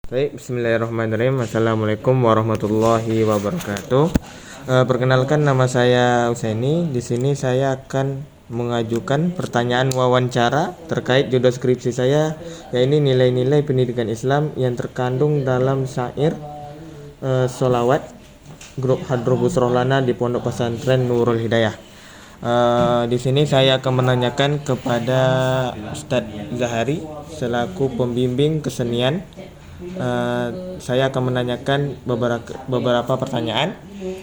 Baik, bismillahirrahmanirrahim. Assalamualaikum warahmatullahi wabarakatuh. Perkenalkan, nama saya Usaini. Di sini saya akan mengajukan pertanyaan wawancara terkait judul skripsi saya, yaitu nilai-nilai pendidikan Islam yang terkandung dalam syair solawat grup Hadroh Busroh Lana di Pondok Pesantren Nurul Hidayah. Di sini saya akan menanyakan kepada Ustadz Zahari selaku pembimbing kesenian. Saya akan menanyakan beberapa pertanyaan,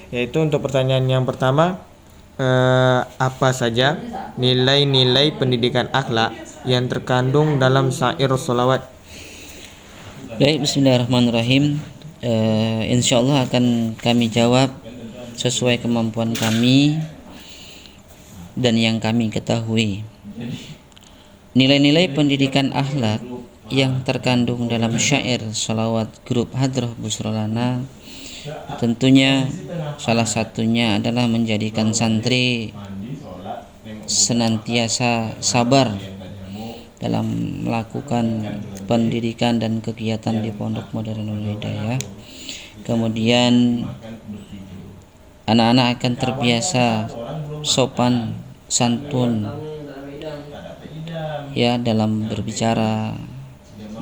yaitu untuk pertanyaan yang pertama, apa saja nilai-nilai pendidikan akhlak yang terkandung dalam syair sholawat? Baik, bismillahirrahmanirrahim. Insyaallah akan kami jawab sesuai kemampuan kami dan yang kami ketahui. Nilai-nilai pendidikan akhlak yang terkandung dalam syair sholawat grup Hadroh Busroh Lana tentunya salah satunya adalah menjadikan santri senantiasa sabar dalam melakukan pendidikan dan kegiatan di Pondok Modern Nurul Hidayah. Kemudian anak-anak akan terbiasa sopan santun ya dalam berbicara,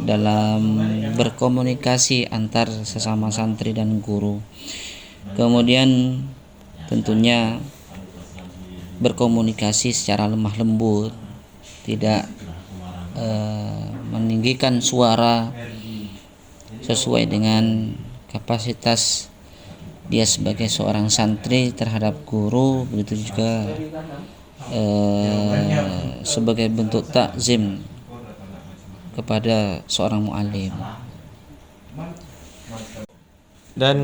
dalam berkomunikasi antar sesama santri dan guru. Kemudian tentunya berkomunikasi secara lemah lembut, tidak meninggikan suara, sesuai dengan kapasitas dia sebagai seorang santri terhadap guru, begitu juga sebagai bentuk takzim kepada seorang mu'alim. Dan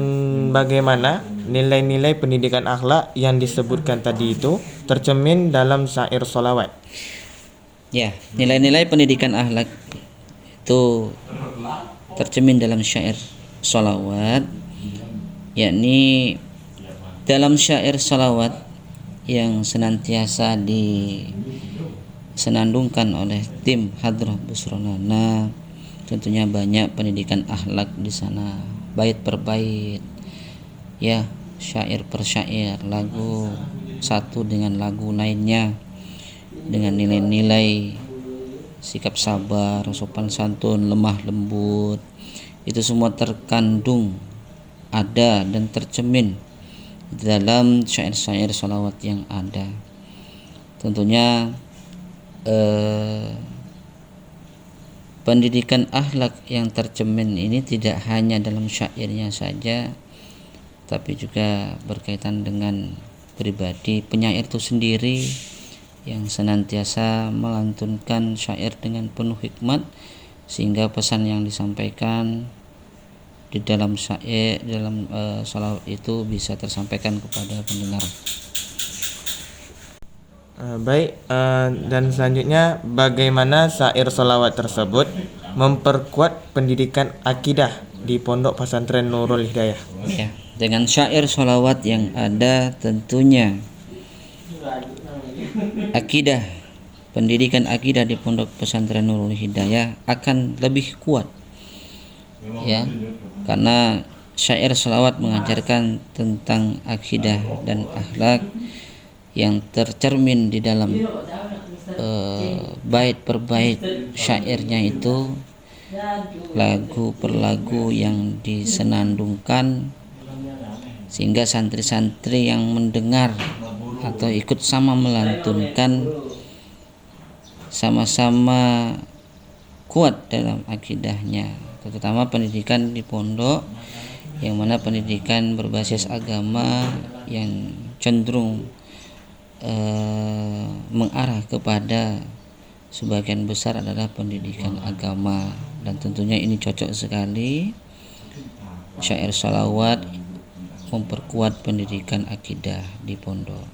bagaimana nilai-nilai pendidikan akhlak yang disebutkan tadi itu tercermin dalam syair sholawat? Ya, nilai-nilai pendidikan akhlak itu tercermin dalam syair sholawat, yakni dalam syair sholawat yang senantiasa disenandungkan oleh tim Hadroh Busroh Lana. Tentunya banyak pendidikan akhlak di sana, bait per bait, ya, syair per syair, lagu satu dengan lagu lainnya, dengan nilai-nilai sikap sabar, sopan santun, lemah lembut. Itu semua terkandung, ada dan tercermin dalam syair-syair sholawat yang ada. Tentunya pendidikan akhlak yang tercermin ini tidak hanya dalam syairnya saja, tapi juga berkaitan dengan pribadi penyair itu sendiri yang senantiasa melantunkan syair dengan penuh hikmat, sehingga pesan yang disampaikan di dalam syair, dalam sholawat itu bisa tersampaikan kepada pendengar. Baik, dan selanjutnya, bagaimana syair sholawat tersebut memperkuat pendidikan akidah di Pondok Pesantren Nurul Hidayah? Ya, dengan syair sholawat yang ada tentunya akidah, pendidikan akidah di Pondok Pesantren Nurul Hidayah akan lebih kuat, ya, karena syair sholawat mengajarkan tentang akidah dan akhlak yang tercermin di dalam bait per bait syairnya itu, lagu per lagu yang disenandungkan, sehingga santri-santri yang mendengar atau ikut sama melantunkan sama-sama kuat dalam akidahnya, terutama pendidikan di pondok yang mana pendidikan berbasis agama yang cenderung mengarah kepada sebagian besar adalah pendidikan agama. Dan tentunya ini cocok sekali, syair sholawat memperkuat pendidikan akidah di pondok.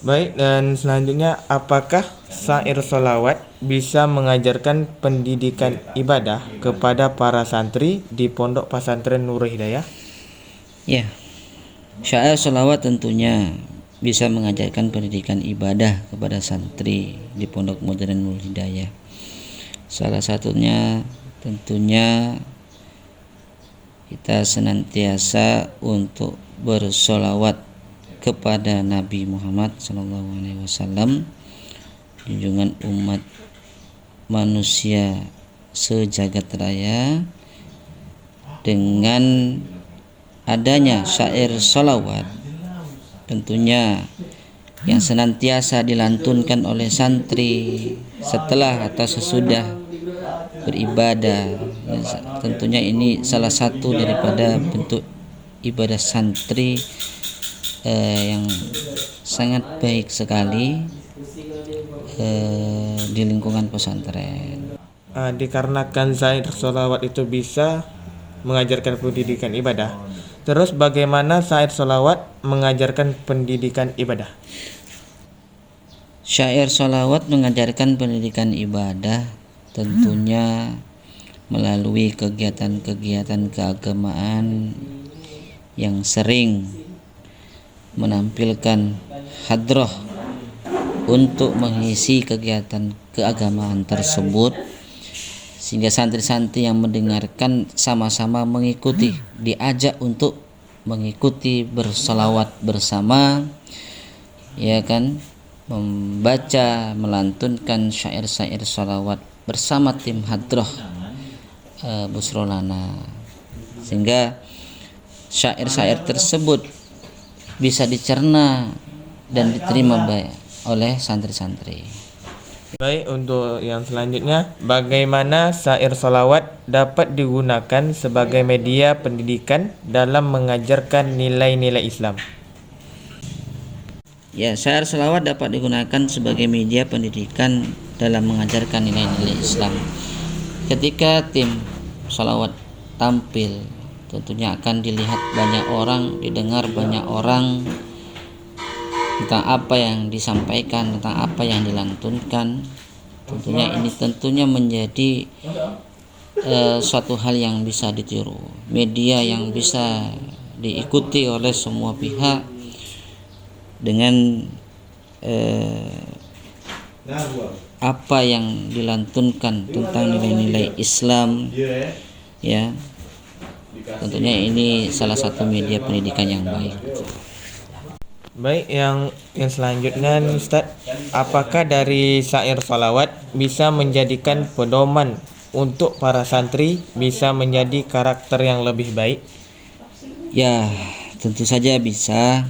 Baik, dan selanjutnya, apakah syair sholawat bisa mengajarkan pendidikan ibadah kepada para santri di Pondok Pesantren Nurul Hidayah? Ya, syair sholawat tentunya bisa mengajarkan pendidikan ibadah kepada santri di Pondok Modern Nurul Hidayah. Salah satunya tentunya kita senantiasa untuk bersolawat kepada Nabi Muhammad SAW, junjungan umat manusia sejagat raya. Dengan adanya syair solawat tentunya yang senantiasa dilantunkan oleh santri setelah atau sesudah beribadah, tentunya ini salah satu daripada bentuk ibadah santri yang sangat baik sekali di lingkungan pesantren. Dikarenakan syair sholawat itu bisa mengajarkan pendidikan ibadah. Terus bagaimana syair sholawat mengajarkan pendidikan ibadah? Syair sholawat mengajarkan pendidikan ibadah tentunya melalui kegiatan-kegiatan keagamaan yang sering menampilkan hadroh untuk mengisi kegiatan keagamaan tersebut, sehingga santri-santri yang mendengarkan sama-sama mengikuti, diajak untuk mengikuti bersolawat bersama, ya kan, membaca, melantunkan syair-syair sholawat bersama tim hadroh Busrolana, sehingga syair-syair tersebut bisa dicerna dan diterima baik oleh santri-santri. Baik, untuk yang selanjutnya, bagaimana syair sholawat dapat digunakan sebagai media pendidikan dalam mengajarkan nilai-nilai Islam? Ya, syair sholawat dapat digunakan sebagai media pendidikan dalam mengajarkan nilai-nilai Islam. Ketika tim sholawat tampil, tentunya akan dilihat banyak orang, didengar banyak orang tentang apa yang disampaikan, tentang apa yang dilantunkan. Tentunya ini menjadi suatu hal yang bisa ditiru, media yang bisa diikuti oleh semua pihak dengan apa yang dilantunkan tentang nilai-nilai Islam, ya. Tentunya ini salah satu media pendidikan yang baik. Baik, yang selanjutnya nih, Ustaz, apakah dari syair sholawat bisa menjadikan pedoman untuk para santri bisa menjadi karakter yang lebih baik? Ya, tentu saja bisa.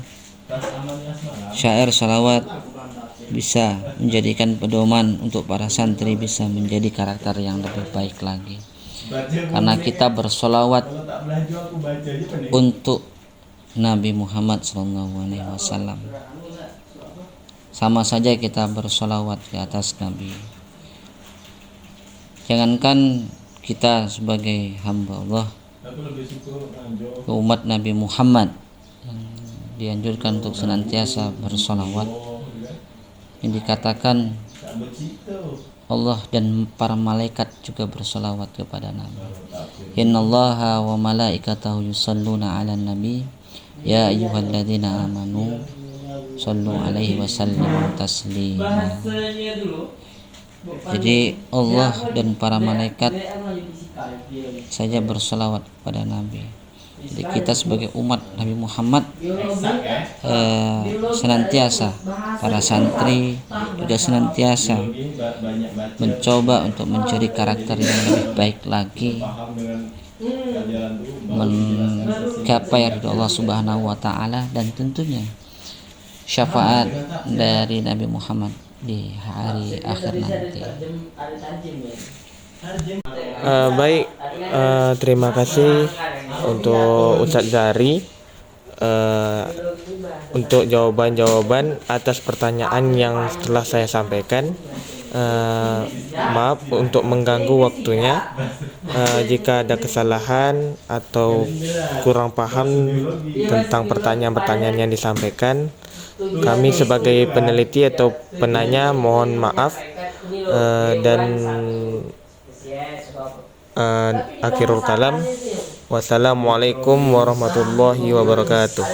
Syair sholawat bisa menjadikan pedoman untuk para santri bisa menjadi karakter yang lebih baik lagi, karena kita bersolawat untuk Nabi Muhammad SAW. Sama saja kita bersolawat di atas Nabi. Jangankan kita sebagai hamba Allah, umat Nabi Muhammad yang dianjurkan untuk senantiasa bersolawat, yang dikatakan Allah dan para malaikat juga bersolawat kepada Nabi. Innallaha wa malaikatahu yusalluna 'alan nabi ya ayyuhalladzina amanu shallu 'alaihi wa sallimu taslima. Jadi Allah dan para malaikat saja bersolawat kepada Nabi. Jadi kita sebagai umat Nabi Muhammad senantiasa, para santri juga senantiasa mencoba untuk mencari karakter yang lebih baik lagi, menggapai ridho Allah Subhanahu wa taala, dan tentunya syafaat dari Nabi Muhammad di hari akhir nanti. Baik, terima kasih untuk Ustadz Zari untuk jawaban-jawaban atas pertanyaan yang telah saya sampaikan. Maaf untuk mengganggu waktunya. Jika ada kesalahan atau kurang paham tentang pertanyaan-pertanyaan yang disampaikan, kami sebagai peneliti atau penanya mohon maaf. Dan akhirul kalam, wassalamualaikum warahmatullahi wabarakatuh.